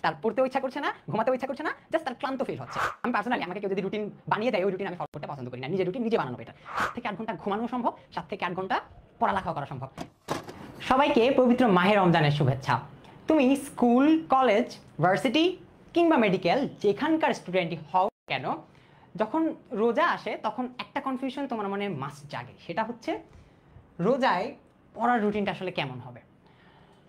তার পড়তেও ইচ্ছা করছে না, ঘুমাতেও ইচ্ছা করছে না, জাস্ট তার ক্লান্ত ফিল হচ্ছে। আমি পার্সোনালি আমাকে কেউ যদি রুটিন বানিয়ে দেয়, ওই রুটিন আমি ফলো করতে পছন্দ করি না। নিজের রুটিন নিজে বানানো বেটার। 7 থেকে 8 ঘন্টা ঘুমানো সম্ভব, 7 থেকে 8 ঘন্টা পড়ালেখা করা সম্ভব। সবাইকে পবিত্র মাহে রমজানের শুভেচ্ছা। তুমি স্কুল, কলেজ, ভার্সিটি কিংবা মেডিকেল যেখানকার স্টুডেন্টই হও কেন, যখন রোজা আসে তখন একটা কনফিউশন তোমার মনে মাস্ট জাগে, সেটা হচ্ছে রোজায় পড়ার রুটিনটা আসলে কেমন হবে।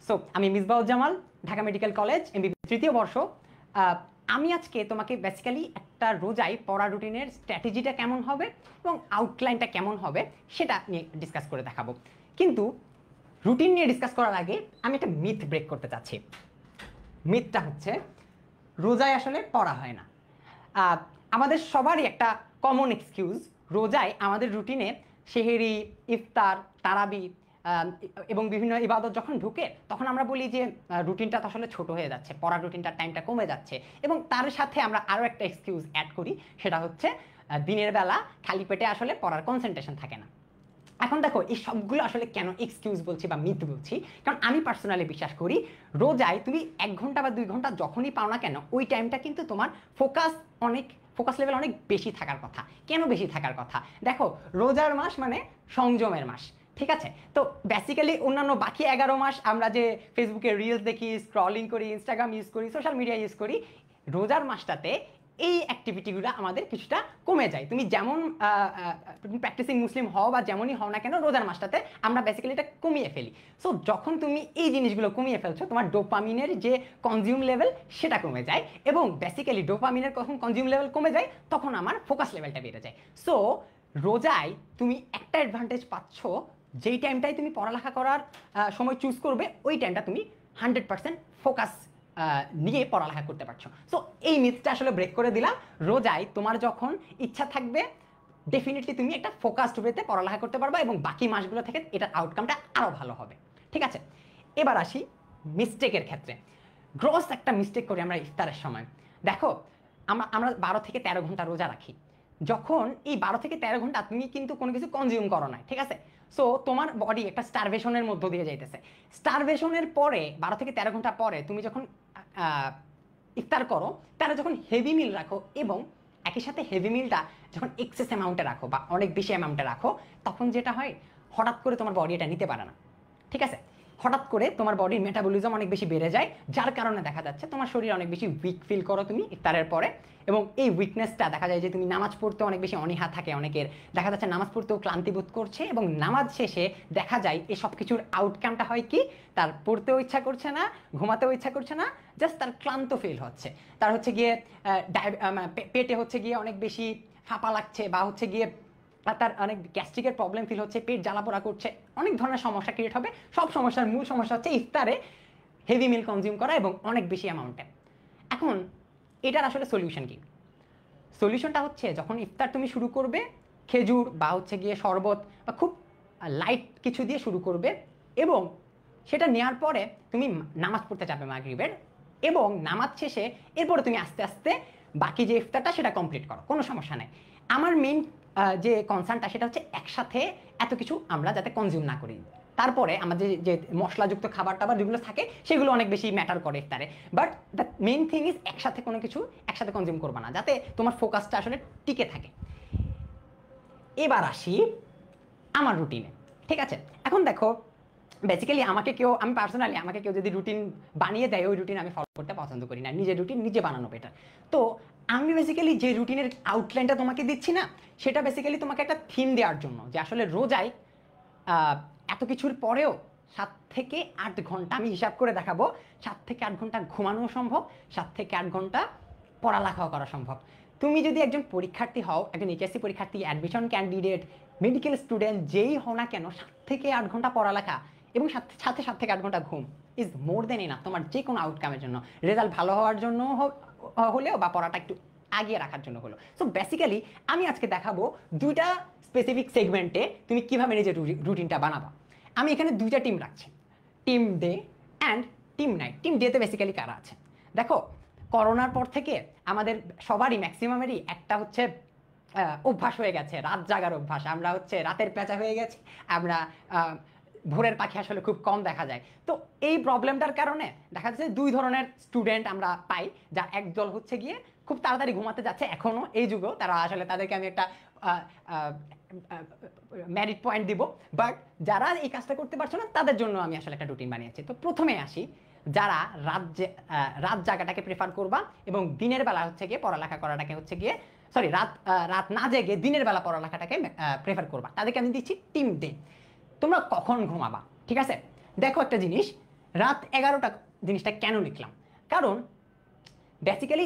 সো আমি মিসবাউল জামাল, ঢাকা মেডিকেল কলেজ এমবিবি তৃতীয় বর্ষ। আমি আজকে তোমাকে বেসিক্যালি একটা রোজায় পড়ার রুটিনের স্ট্র্যাটেজিটা কেমন হবে এবং আউটলাইনটা কেমন হবে সেটা নিয়ে ডিসকাস করে দেখাবো। কিন্তু রুটিন নিয়ে ডিসকাস করার আগে আমি একটা মিথ ব্রেক করতে চাচ্ছি। মিথটা হচ্ছে রোজায় আসলে পড়া হয় না। আমাদের সবারই একটা কমন এক্সকিউজ, রোজায় আমাদের রুটিনে সেহেরি, ইফতার, তারাবি এবং বিভিন্ন ইবাদত যখন ঢুকে তখন আমরা বলি যে রুটিনটা তো আসলে ছোট হয়ে যাচ্ছে, পড়ার রুটিনটার টাইমটা কমে যাচ্ছে। এবং তার সাথে আমরা আরও একটা এক্সকিউজ অ্যাড করি, সেটা হচ্ছে দিনের বেলা খালি পেটে আসলে পড়ার কনসেন্ট্রেশন থাকে না। এখন দেখো এই সবগুলো আসলে কেন এক্সকিউজ বলছি বা মিথ বলছি, কারণ আমি পার্সোনালি বিশ্বাস করি রোজায় তুমি 1 ঘন্টা বা 2 ঘন্টা যখনই পাও না কেন, ওই টাইমটা কিন্তু তোমার ফোকাস লেভেল অনেক বেশি থাকার কথা। কেন বেশি থাকার কথা? দেখো, রোজার মাস মানে সংযমের মাস, ঠিক আছে? তো বেসিক্যালি অন্যান্য বাকি 11 মাস আমরা যে ফেসবুকে রিলস দেখি, স্ক্রলিং করি, ইনস্টাগ্রাম ইউজ করি, সোশ্যাল মিডিয়া ইউজ করি, রোজার মাসটাতে এই অ্যাক্টিভিটিগুলো আমাদের কিছুটা কমে যায়। তুমি যেমন প্র্যাকটিসিং মুসলিম হও বা যেমনই হও না কেন, রোজার মাসটাতে আমরা বেসিক্যালি এটা কমিয়ে ফেলি। সো যখন তুমি এই জিনিসগুলো কমিয়ে ফেলছো, তোমার ডোপামিনের যে কনজিউম লেভেল সেটা কমে যায়, এবং বেসিক্যালি ডোপামিনের কখন কনজিউম লেভেল কমে যায় তখন আমার ফোকাস লেভেলটা বেড়ে যায়। সো রোজায় তুমি একটা অ্যাডভান্টেজ পাচ্ছ, যেই টাইমটাই তুমি পড়ালেখা করার সময় চুজ করবে, ওই টাইমটা তুমি 100% ফোকাস নিয়ে পড়ালেখা করতে পারছো। সো এই মিথটা আসলে ব্রেক করে দিলাম। রোজায় তোমার যখন ইচ্ছা থাকবে, ডেফিনেটলি তুমি একটা ফোকাসড ওয়েতে পড়ালেখা করতে পারবা এবং বাকি মাসগুলো থেকে এটার আউটকামটা আরও ভালো হবে। ঠিক আছে, এবার আসি মিস্টেকের ক্ষেত্রে। গ্রস একটা মিস্টেক করি আমরা ইফতারের সময়। দেখো, আমরা 12 থেকে 13 ঘন্টা রোজা রাখি। যখন এই 12 থেকে 13 ঘন্টা তুমি কিন্তু কোনো কিছু কনজিউম করো না, ঠিক আছে? সো তোমার বডি একটা স্টারভেশনের মধ্য দিয়ে যাইতেছে। স্টারভেশনের পরে 12 থেকে 13 ঘন্টা পরে তুমি যখন ইফতার করো, তারা যখন হেভি মিল রাখো এবং একই সাথে হেভি মিলটা যখন এক্সেস অ্যামাউন্টে রাখো বা অনেক বেশি অ্যামাউন্টে রাখো, তখন যেটা হয়, হঠাৎ করে তোমার বডি এটা নিতে পারে না, ঠিক আছে? হঠাৎ করে তোমার বডির মেটাবলিজম অনেক বেশি বেড়ে যায়, যার কারণে দেখা যাচ্ছে তোমার শরীর অনেক বেশি উইক ফিল করো তুমি ইফতারের পরে। এবং এই উইকনেসটা দেখা যায় যে তুমি নামাজ পড়তে অনেক বেশি অনীহা থাকে অনেকের, দেখা যাচ্ছে নামাজ পড়তেও ক্লান্তি বোধ করছে, এবং নামাজ শেষে দেখা যায় এই সব কিছুর আউটকামটা হয় কি, তার পড়তেও ইচ্ছা করছে না, ঘুমাতেও ইচ্ছা করছে না, জাস্ট তার ক্লান্ত ফিল হচ্ছে। তার হচ্ছে গিয়ে পেটে হচ্ছে গিয়ে অনেক বেশি ফাঁপা লাগছে, বা হচ্ছে গিয়ে তার অনেক গ্যাস্ট্রিকের প্রবলেম ফিল হচ্ছে, পেট জ্বালাপোড়া করছে, অনেক ধরনের সমস্যা ক্রিয়েট হবে। সব সমস্যার মূল সমস্যা হচ্ছে ইফতারে হেভি মিল কনজিউম করা এবং অনেক বেশি অ্যামাউন্টে। এখন এটার আসলে সলিউশন কি? সলিউশনটা হচ্ছে, যখন ইফতার তুমি শুরু করবে, খেজুর বা হচ্ছে গিয়ে শরবত বা খুব লাইট কিছু দিয়ে শুরু করবে, এবং সেটা নেওয়ার পরে তুমি নামাজ পড়তে যাবে মাগরিবের, এবং নামাজ শেষে এরপরে তুমি আস্তে আস্তে বাকি যে ইফতারটা সেটা কমপ্লিট করো, কোনো সমস্যা নেই। আমার মেইন যে কনসার্নটা সেটা হচ্ছে একসাথে এত কিছু আমরা যাতে কনজিউম না করি। তারপরে আমাদের যে মশলাযুক্ত খাবার টাবার যেগুলো থাকে সেগুলো অনেক বেশি ম্যাটার করে ইফতারে, but the main thing is একসাথে কোনো কিছু একসাথে কনজিউম করবা না, যাতে তোমার ফোকাসটা আসলে টিকে থাকে। এবার আসি আমার রুটিনে, ঠিক আছে? এখন দেখো, বেসিক্যালি আমি পার্সোনালি আমাকে কেউ যদি রুটিন বানিয়ে দেয়, ওই রুটিন আমি ফলো করতে পছন্দ করি না। নিজের রুটিন নিজে বানানো বেটার। তো আমি বেসিক্যালি যে রুটিনের আউটলাইনটা তোমাকে দিচ্ছি না, সেটা বেসিক্যালি তোমাকে একটা থিম দেওয়ার জন্য, যে আসলে রোজায় এত কিছুর পরেও 7 থেকে 8 ঘন্টা আমি হিসাব করে দেখাবো, 7 থেকে 8 ঘন্টা ঘুমানো সম্ভব, 7 থেকে 8 ঘন্টা পড়ালেখাও করা সম্ভব। তুমি যদি একজন পরীক্ষার্থী হও, একজন এইচএসসি পরীক্ষার্থী, অ্যাডমিশন ক্যান্ডিডেট, মেডিকেল স্টুডেন্ট, যেই হও না কেন, 7 থেকে 8 ঘন্টা পড়ালেখা এবং সাথে 7 থেকে 8 ঘন্টা ঘুম ইজ মোর দেন এনাফ তোমার যে কোনো আউটকামের জন্য, রেজাল্ট ভালো হওয়ার জন্য হলেও বা পড়াটা একটু আগিয়ে রাখার জন্য হলো। সো বেসিক্যালি আমি আজকে দেখাবো দুইটা স্পেসিফিক সেগমেন্টে তুমি কীভাবে নিজের রুটিনটা বানাবা। আমি এখানে দুইটা টিম রাখছি, team day and team night. Team ডেতে বেসিক্যালি কারা আছে? দেখো, করোনার পর থেকে আমাদের সবারই, ম্যাক্সিমামেরই একটা হচ্ছে অভ্যাস হয়ে গেছে, রাত জাগার অভ্যাস। আমরা হচ্ছে রাতের পেঁচা হয়ে গেছি। আমরা ভোরের পাখি আসলে খুব কম দেখা যায়। তো এই প্রবলেমটার কারণে দেখা যাচ্ছে দুই ধরনের স্টুডেন্ট আমরা পাই, যা একদল হচ্ছে গিয়ে খুব তাড়াতাড়ি ঘুমাতে যাচ্ছে এখনো এই যুগেও, তারা আসলে তাদেরকে আমি একটা মেরিট পয়েন্ট দিব। বাট যারা এই কাজটা করতে পারছো না তাদের জন্য আমি আসলে একটা রুটিন বানিয়েছি। তো প্রথমে আসি, যারা রাত জাগাটাকে প্রেফার করবা এবং দিনের বেলা হচ্ছে গিয়ে পড়ালেখা করাটাকে হচ্ছে গিয়ে রাত না জেগে দিনের বেলা পড়ালেখাটাকে প্রেফার করবা, তাদেরকে আমি দিচ্ছি টিম ডে। তোমরা কখন ঘুমাবা? ঠিক আছে, দেখো একটা জিনিস, রাত 11টা জিনিসটা কেন লিখলাম? কারণ বেসিক্যালি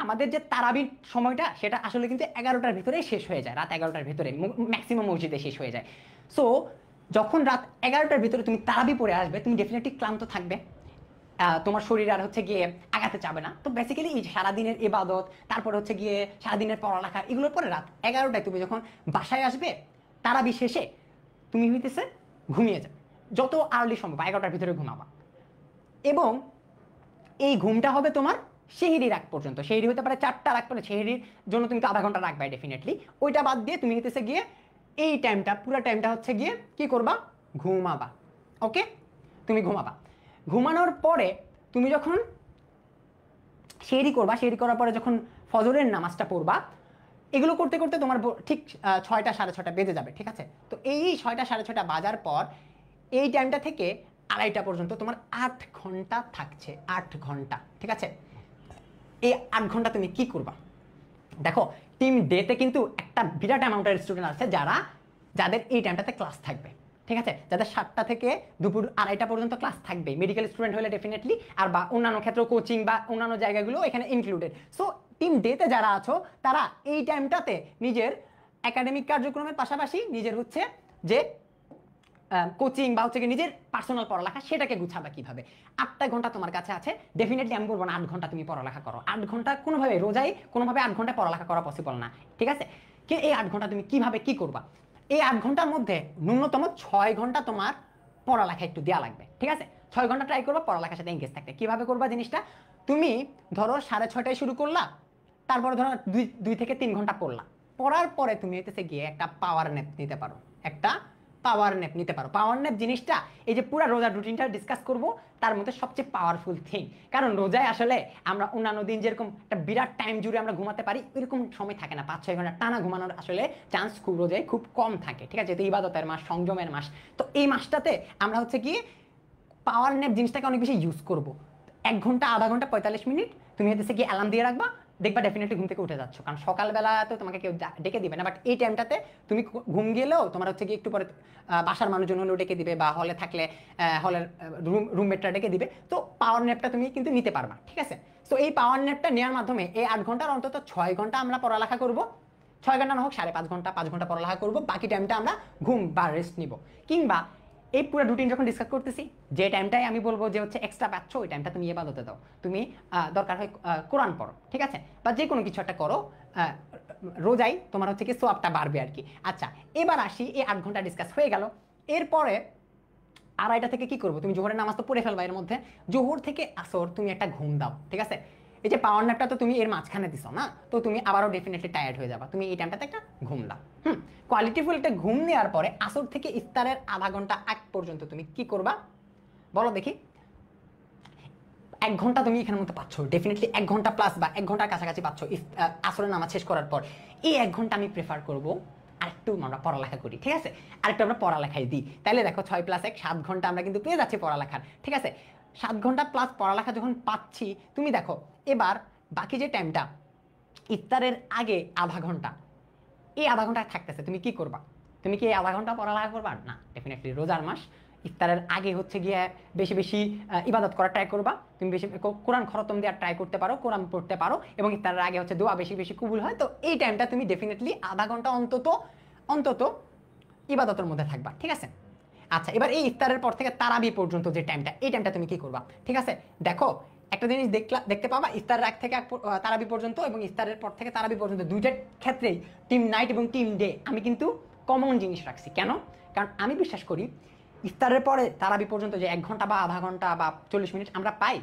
আমাদের যে তারাবির সময়টা সেটা আসলে কিন্তু 11টার ভিতরে শেষ হয়ে যায়, রাত 11টার ভিতরে ম্যাক্সিমাম মসজিদে শেষ হয়ে যায়। সো যখন রাত 11টার ভিতরে তুমি তারাবি পড়ে আসবে, তুমি ডেফিনেটলি ক্লান্ত থাকবে, তোমার শরীর আর হচ্ছে গিয়ে আগাতে চাবে না। তো বেসিক্যালি এই সারাদিনের ইবাদত, তারপরে হচ্ছে গিয়ে সারাদিনের পড়ালেখা, এগুলোর পরে রাত 11টায় তুমি যখন বাসায় আসবে তারাবি শেষে, তুমি হইতেছে ঘুমিয়ে যাবে যত আর্লি সম্ভব, 11টার ভিতরে ঘুমাবা। এবং এই ঘুমটা হবে তোমার সেহরির আগ পর্যন্ত, সেহরি হতে পারে 4টার আগ পর্যন্ত, সেহরির জন্য তুমি তো আধা ঘন্টা রাখবে ডেফিনেটলি। ওইটা বাদ দিয়ে তুমি হইতেছে গিয়ে এই টাইমটা, পুরো টাইমটা হচ্ছে গিয়ে কি করবা? ঘুমাবা। ওকে, তুমি ঘুমাবা। ঘুমানোর পরে তুমি যখন সেহরি করবা, সেহরি করার পরে যখন ফজরের নামাজটা পড়বা, এগুলো করতে করতে তোমার ঠিক 6টা 6:30 বেজে যাবে। ঠিক আছে, তো এই 6টা 6:30 বাজার পর এই টাইমটা থেকে 2:30টা পর্যন্ত তোমার 8 ঘন্টা থাকছে, 8 ঘন্টা। ঠিক আছে, এই 8 ঘন্টা তুমি কি করবা? দেখো, টিম ডেতে কিন্তু একটা বিরাট অ্যামাউন্টের স্টুডেন্ট আছে যাদের এই টাইমটাতে ক্লাস থাকবে। ঠিক আছে, যাদের 7টা থেকে দুপুর 2:30টা পর্যন্ত ক্লাস থাকবে, মেডিকেল স্টুডেন্ট হলে ডেফিনেটলি, আর বা অন্যান্য ক্ষেত্রে কোচিং বা অন্যান্য জায়গাগুলো এখানে ইনক্লুডেড। সো টিম ডেতে যারা আছো তারা এই টাইমটাতে নিজের একাডেমিক কার্যক্রমের পাশাপাশি নিজের হচ্ছে যে কোচিং বা হচ্ছে নিজের পার্সোনাল পড়ালেখা সেটাকে গুছাবা কিভাবে। 8টা ঘন্টা তোমার কাছে আছে, ডেফিনেটলি আমি বলবো না 8 ঘন্টা তুমি পড়ালেখা করো। 8 ঘন্টা কোনোভাবে রোজাই কোনোভাবে 8 ঘন্টা পড়ালেখা করা পসিবল না। ঠিক আছে, কি এই 8 ঘন্টা তুমি কিভাবে কি করবা? এই 8 ঘন্টার মধ্যে ন্যূনতম 6 ঘন্টা তোমার পড়ালেখা একটু দেওয়া লাগবে। ঠিক আছে, 6 ঘন্টা ট্রাই করবা পড়ালেখার সাথে এঙ্গেজ থাকতে। কিভাবে করবা জিনিসটা? তুমি ধরো 6:30টায় শুরু করলা, তারপরে ধরো 2 থেকে 3 ঘন্টা পড়লা, পড়ার পরে তুমি হইতেছে গিয়ে একটা পাওয়ার ন্যাপ নিতে পারো। পাওয়ার ন্যাপ জিনিসটা এই যে পুরো রোজার রুটিনটা ডিসকাস করব, তার মধ্যে সবচেয়ে পাওয়ারফুল থিং। কারণ রোজায় আসলে আমরা অন্যান্য দিন যেরকম একটা বিরাট টাইম জুড়ে আমরা ঘুমাতে পারি, এরকম সময় থাকে না। 5-6 ঘন্টা টানা ঘুমানোর আসলে চান্স রোজায় খুব কম থাকে। ঠিক আছে, যেহেতু ইবাদতের মাস, সংযমের মাস, তো এই মাসটাতে আমরা হচ্ছে কি পাওয়ার ন্যাপ জিনিসটাকে অনেক বেশি ইউজ করব। 1 ঘন্টা, আধা ঘন্টা, 45 মিনিট তুমি হচ্ছে কি অ্যালার্ম দিয়ে রাখবা, দেখবা ডেফিনেটলি ঘুম থেকে উঠে যাচ্ছ। কারণ সকালবেলা তো তোমাকে কেউ ডেকে দিবে না, বাট এই টাইমটাতে তুমি ঘুম গেলেও তোমার হচ্ছে কি একটু পরে বাসার মানুষজন হলেও ডেকে দিবে, বা হলে থাকলে হলের রুমমেটটা ডেকে দিবে। তো পাওয়ার ন্যাপটা তুমি কিন্তু নিতে পারবা। ঠিক আছে, তো এই পাওয়ার ন্যাপটা নেওয়ার মাধ্যমে এই 8 ঘন্টার অন্তত 6 ঘন্টা আমরা পড়ালেখা করব। 6 ঘন্টা না হোক 5.5 ঘন্টা, 5 ঘন্টা পড়ালেখা করব, বাকি টাইমটা আমরা ঘুম বা রেস্ট নিব। কিংবা এই পুরো রুটিন যখন ডিসকাস করতেছি, যে টাইমটাই আমি বলবো যে হচ্ছে এক্সট্রা পাচ্ছ, ওই টাইমটা তুমি ইবাদতে দাও। তুমি দরকার হয় কোরআন পড়ো। ঠিক আছে, বা যে কোনো কিছু একটা করো, রোজাই তোমার হচ্ছে কি সোয়াবটা বাড়বে আর কি। আচ্ছা, এবার আসি, এই 8 ঘন্টা ডিসকাস হয়ে গেল। এরপরে 2:30 থেকে কি করবো? তুমি জোহরের নামাজ তো পড়ে ফেলবা, এর মধ্যে জোহর থেকে আসর তুমি একটা ঘুম দাও। ঠিক আছে, এই যে পাওয়ার ন্যাপটা তো তুমি এর মাঝখানে দিছো না, তো তুমি আবারও ডেফিনেটলি টায়ার্ড হয়ে যাবা, তুমি এই টাইমটাতে একটা ঘুম দাও। কোয়ালিটিফুল একটা ঘুম নেওয়ার পরে আসর থেকে ইফতারের আধা ঘন্টা আগ পর্যন্ত তুমি কি করবা বলো দেখি? 1 ঘন্টা তুমি এখানের মধ্যে পাচ্ছ, ডেফিনেটলি 1 ঘন্টা প্লাস বা 1 ঘন্টার কাছাকাছি পাচ্ছ আসরের নামাজ শেষ করার পর। এই 1 ঘন্টা আমি প্রেফার করবো আরেকটু আমরা পড়ালেখা করি। ঠিক আছে, আরেকটু আমরা পড়ালেখায় দিই। তাহলে দেখো 6 + 1 7 ঘন্টা আমরা কিন্তু পেয়ে যাচ্ছি পড়ালেখার। ঠিক আছে, 7 ঘন্টা প্লাস পড়ালেখা যখন পাচ্ছি, তুমি দেখো এবার বাকি যে টাইমটা ইফতারের আগে আধা ঘন্টা, এই আধা ঘন্টা থাকতেছে, তুমি কি করবা? তুমি কি এই আধা ঘন্টা পড়ালেখা করবা? না, ডেফিনেটলি রোজার মাস, ইফতারের আগে হচ্ছে গিয়ে বেশি বেশি ইবাদত করার ট্রাই করবা। তুমি বেশি কোরআন খতম দেওয়ার ট্রাই করতে পারো, কোরআন পড়তে পারো, এবং ইফতারের আগে হচ্ছে দোয়া বেশি বেশি কবুল হয়। তো এই টাইমটা তুমি ডেফিনেটলি আধা ঘন্টা অন্তত ইবাদতের মধ্যে থাকবা। ঠিক আছে, আচ্ছা, এবার এই ইফতারের পর থেকে তারাবি পর্যন্ত যে টাইমটা, এই টাইমটা তুমি কি করবা? ঠিক আছে, দেখো একটা জিনিস দেখতে পাবা, ইফতারের আগ থেকে তারাবি পর্যন্ত এবং ইফতারের পর থেকে তারাবি পর্যন্ত দুইটার ক্ষেত্রেই টিম নাইট এবং টিম ডে আমি কিন্তু কমন জিনিস রাখছি। কেন? কারণ আমি বিশ্বাস করি ইফতারের পরে তারাবি পর্যন্ত যে 1 ঘন্টা বা আধা ঘন্টা বা 40 মিনিট আমরা পাই,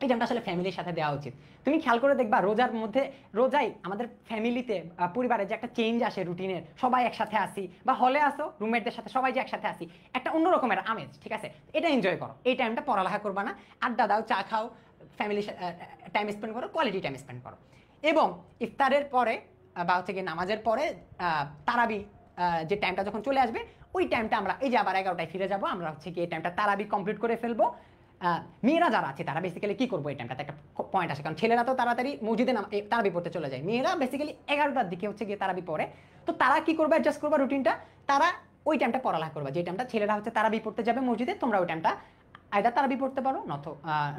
এই টাইমটা আসলে ফ্যামিলির সাথে দেওয়া উচিত। তুমি খেয়াল করে দেখবা রোজার মধ্যে, রোজায় আমাদের ফ্যামিলিতে পরিবারে যে একটা চেঞ্জ আসে রুটিনের, সবাই একসাথে আসি বা হলে আসো রুমমেটদের সাথে সবাই যে একসাথে আসি, একটা অন্য রকমের আমেজ, ঠিক আছে? এটা এনজয় করো। এই টাইমটা পড়ালেখা করবা না, আড্ডা দাও, চা খাও, ফ্যামিলির টাইম স্পেন্ড করো, কোয়ালিটি টাইম স্পেন্ড করো। এবং ইফতারের পরে বা হচ্ছে কি নামাজের পরে তারাবি যে টাইমটা যখন চলে আসবে, ওই টাইমটা আমরা এই যে আবার 11টায় ফিরে যাবো, আমরা হচ্ছে কি এই টাইমটা তারাবি কমপ্লিট করে ফেলবো। মেয়েরা যারা আছে তারা বেসিক্যালি কি করবো এই টাইমটাতে একটা পয়েন্ট আসে, কারণ ছেলেরা তো তাড়াতাড়ি মসজিদে তারাবি পড়তে চলে যায়, মেয়েরা বেসিক্যালি 11টার দিকে হচ্ছে গিয়ে তারাবি পড়ে। তো তারা কি করবে, অ্যাডজাস্ট করবা রুটিনটা, তারা ওই টাইমটা পড়ালেখা করবা, যে টাইমটা ছেলেরা হচ্ছে তারাবি পড়তে যাবে মসজিদে, তোমরা ওই টাইমটা আয়দা তারাবি পড়তে পারো,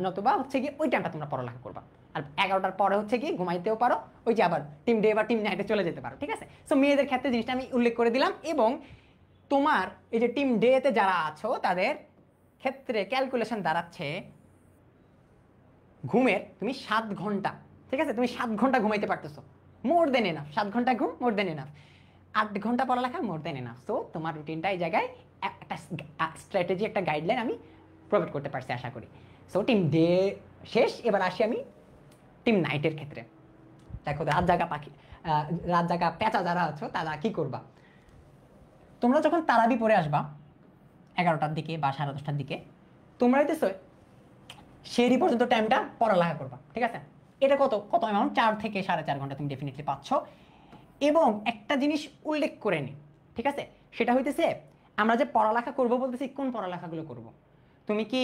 নতুবা হচ্ছে গিয়ে ওই টাইমটা তোমরা পড়ালেখা করবা। আর 11টার পরে হচ্ছে গিয়ে ঘুমাইতেও পারো, ওই যে আবার টিম ডে বা টিম নাইটে চলে যেতে পারো, ঠিক আছে? সো মেয়েদের ক্ষেত্রে জিনিসটা আমি উল্লেখ করে দিলাম। এবং তোমার এই যে টিম ডেতে যারা আছো তাদের ক্ষেত্রে ক্যালকুলেশন দাঁড়াচ্ছে ঘুমের তুমি 7 ঘন্টা, ঠিক আছে? তুমি 7 ঘন্টা ঘুমাইতে পারতেছো, মোর দেন এনাফ। 7 ঘন্টা ঘুম মোর দেন এনাফ, 8 ঘন্টা পড়ালেখা মোর দেন এনাফ। সো তোমার রুটিনটা এই জায়গায় একটা স্ট্র্যাটেজি, একটা গাইডলাইন আমি প্রোভাইড করতে পারছি আশা করি। সো টিম ডে শেষ, এবার আসি আমি টিম নাইটের ক্ষেত্রে। দেখো রাত জাগা পেঁচা যারা আছো তারা কি করবা, তোমরা যখন তারাবি পড়ে আসবা 11টার দিকে বা 10:30টার দিকে, তোমরা হইতেছো সেরি পর্যন্ত টাইমটা পড়ালেখা করবা, ঠিক আছে? এটা কত কত অ্যামাউন্ট, 4 থেকে 4.5 ঘন্টা তুমি ডেফিনেটলি পাচ্ছ। এবং একটা জিনিস উল্লেখ করে নি, ঠিক আছে? সেটা হইতেছে আমরা যে পড়ালেখা করবো বলতেছি, কোন পড়ালেখাগুলো করব? তুমি কি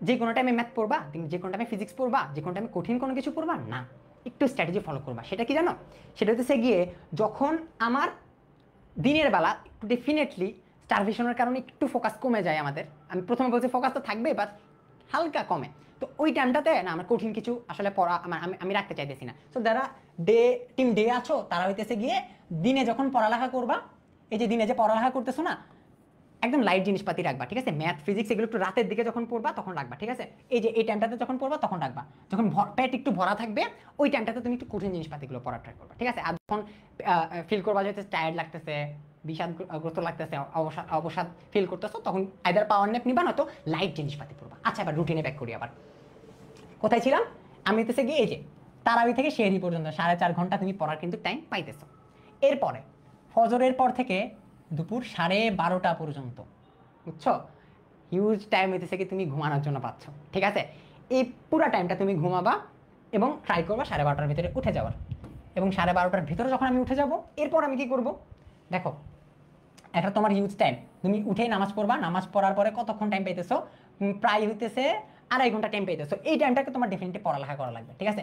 যে কোনো টাইমে ম্যাথ পড়বা, তুমি যে কোনো টাইমে ফিজিক্স পড়বা, যে কোনো টাইমে কঠিন কোনো কিছু পড়বা না, একটু স্ট্র্যাটেজি ফলো করবা। সেটা কি জানো? সেটা হইতেছে গিয়ে যখন আমার দিনের বেলা একটু ডেফিনেটলি স্টারভেশনের কারণে একটু ফোকাস কমে যায় আমাদের, আমি প্রথমে বলছি ফোকাস তো থাকবে বাট হালকা কমে, তো ওই টাইমটাতে না আমার কঠিন কিছু আসলে পড়া আমি রাখতে চাইতেছি না। সো যারা টিম ডে আছো তারা হইতেছে গিয়ে দিনে যখন পড়ালেখা করবা, এই যে দিনে যে পড়ালেখা করতেছো না, একদম লাইট জিনিসপাতি রাখবা, ঠিক আছে? ম্যাথ ফিজিক্স এগুলো একটু রাতের দিকে যখন পড়বা তখন রাখবা, ঠিক আছে? এই যে এই টাইমটাতে যখন পড়বা তখন রাখবা, যখন পেট একটু ভরা থাকবে ওই টাইমটাতে তুমি একটু কঠিন জিনিসপাতিগুলো পড়ার ট্রাই করবা, ঠিক আছে? আর যখন ফিল করবা যে টায়ার্ড লাগতেছে, বিষাদগ্রস্ত লাগতেছে, অবসাদ ফিল করতেছো, তখন আইদার পাওয়ার ন্যাপ নিবা, নয়তো লাইট জিনিসপাতি পড়বা। আচ্ছা, এবার রুটিনে ব্যাক করি। আবার কোথায় ছিলাম আমি? হইতেছে গিয়ে এই যে তারাবি থেকে সেহরি পর্যন্ত 4.5 ঘন্টা তুমি পড়ার কিন্তু টাইম পাইতেছো। এরপরে ফজরের পর থেকে দুপুর 12:30 পর্যন্ত, বুঝছো, হিউজ টাইম হইতেছে কি তুমি ঘুমানোর জন্য পাচ্ছ, ঠিক আছে? এই পুরো টাইমটা তুমি ঘুমাবা এবং ট্রাই করবা 12:30টার ভিতরে উঠে যাওয়ার। এবং 12:30টার ভিতরে যখন আমি উঠে যাব, এরপর আমি কি করব দেখো, এটা তোমার হিউজ টাইম। তুমি উঠেই নামাজ পড়বা, নামাজ পড়ার পরে কতক্ষণ টাইম পাইতেছো? প্রায় হইতেছে 2.5 ঘন্টা টাইম পাইতেছো। এই টাইমটাকে তোমার ডেফিনেটলি পড়ালেখা করা লাগবে, ঠিক আছে?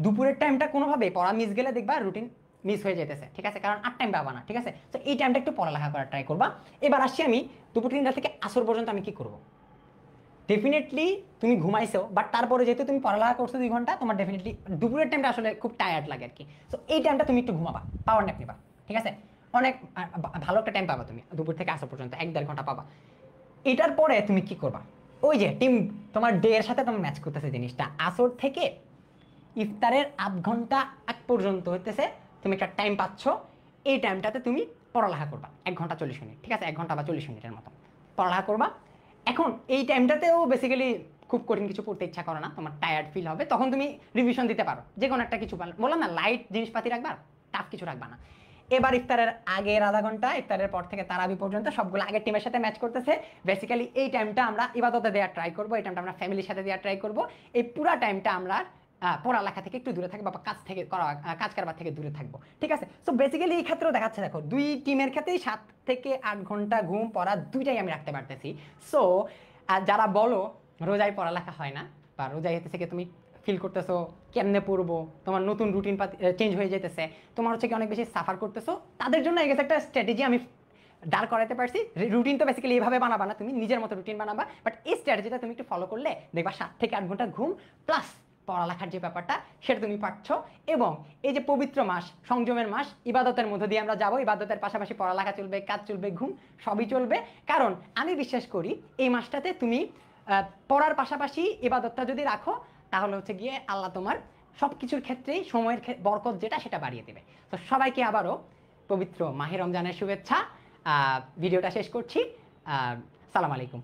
দুপুরের টাইমটা কোনোভাবে পড়া মিস গেলে দেখবা রুটিন মিস হয়ে যেতেছে, ঠিক আছে? কারণ 8 টাইম পাবা না, ঠিক আছে? তো এই টাইমটা একটু পড়ালেখা করার ট্রাই করবা। এবার আসছি আমি দুপুর 3টা থেকে আসর পর্যন্ত আমি কি করব। ডেফিনেটলি তুমি ঘুমাইছো, বাট তারপরে যেহেতু তুমি পড়ালেখা করছো 2 ঘন্টা, তোমার ডেফিনেটলি দুপুরের টাইমটা আসলে খুব টায়ার্ড লাগে আর কি। সো এই টাইমটা তুমি একটু ঘুমাবা, পাওয়ার ন্যাপ নিবা, ঠিক আছে? অনেক ভালো একটা টাইম পাবা তুমি, দুপুর থেকে আসর পর্যন্ত 1-1.5 ঘন্টা পাবা। এটার পরে তুমি কি করবা, ওই যে টিম তোমার ডে এর সাথে তোমার ম্যাচ করতেছে জিনিসটা, আসর থেকে ইফতারের 8 ঘন্টা আগ পর্যন্ত হইতেছে তুমি একটা টাইম পাচ্ছ। এই টাইমটাতে তুমি পড়ালেখা করবা 1 ঘন্টা 40 মিনিট, ঠিক আছে? 1 ঘন্টা বা 40 মিনিটের মতো পড়ালেখা করবা। এখন এই টাইমটাতেও বেসিক্যালি খুব কঠিন কিছু পড়তে ইচ্ছা করে না, তোমার টায়ার্ড ফিল হবে, তখন তুমি রিভিশন দিতে পারো, যে কোনো একটা কিছু বললাম না, লাইট জিনিসপাতি রাখবা, টাফ কিছু রাখবা না। এবার ইফতারের আগের আধা ঘন্টা, ইফতারের পর থেকে তারাবি পর্যন্ত সবগুলো আগের টিমের সাথে ম্যাচ করতেছে। বেসিক্যালি এই টাইমটা আমরা ইবাদতে দেওয়ার ট্রাই করবো, এই টাইমটা আমরা ফ্যামিলির সাথে দেওয়ার ট্রাই করবো। এই পুরা টাইমটা আমরা পড়ালেখা থেকে একটু দূরে থাকবো বা কাজ কারবার থেকে দূরে থাকবো, ঠিক আছে? সো বেসিক্যালি এই ক্ষেত্রেও দেখাচ্ছে, দেখো 2 টিমের ক্ষেত্রেই 7 থেকে 8 ঘন্টা ঘুম পড়া দুইটাই আমি রাখতে পারতেছি। সো যারা বলো রোজায় পড়ালেখা হয় না, বা রোজায় হচ্ছে কি তুমি ফিল করতেছো কেমনে পড়বো, তোমার নতুন রুটিন চেঞ্জ হয়ে যেতেছে, তোমার হচ্ছে কি অনেক বেশি সাফার করতেছো, তাদের জন্য এই একটা স্ট্র্যাটেজি আমি দাঁড় করাতে পারছি। রুটিন তো বেসিক্যালি এইভাবে বানাবা না, তুমি নিজের মতো রুটিন বানাবা, বাট এই স্ট্র্যাটেজিটা তুমি একটু ফলো করলে দেখবা 7 থেকে 8 ঘন্টা ঘুম প্লাস পড়ালেখার যে ব্যাপারটা সেটা তুমি পাচ্ছ। এবং এই যে পবিত্র মাস, সংযমের মাস, ইবাদতের মধ্য দিয়ে আমরা যাবো, ইবাদতের পাশাপাশি পড়ালেখা চলবে, কাজ চলবে, ঘুম সবই চলবে। কারণ আমি বিশ্বাস করি এই মাসটাতে তুমি পড়ার পাশাপাশি ইবাদতটা যদি রাখো, তাহলে হচ্ছে গিয়ে আল্লাহ তোমার সব কিছুর ক্ষেত্রেই সময়ের বরকত যেটা সেটা বাড়িয়ে দেবে। তো সবাইকে আবারও পবিত্র মাহে রমজানের শুভেচ্ছা। ভিডিওটা শেষ করছি। সালাম আলাইকুম।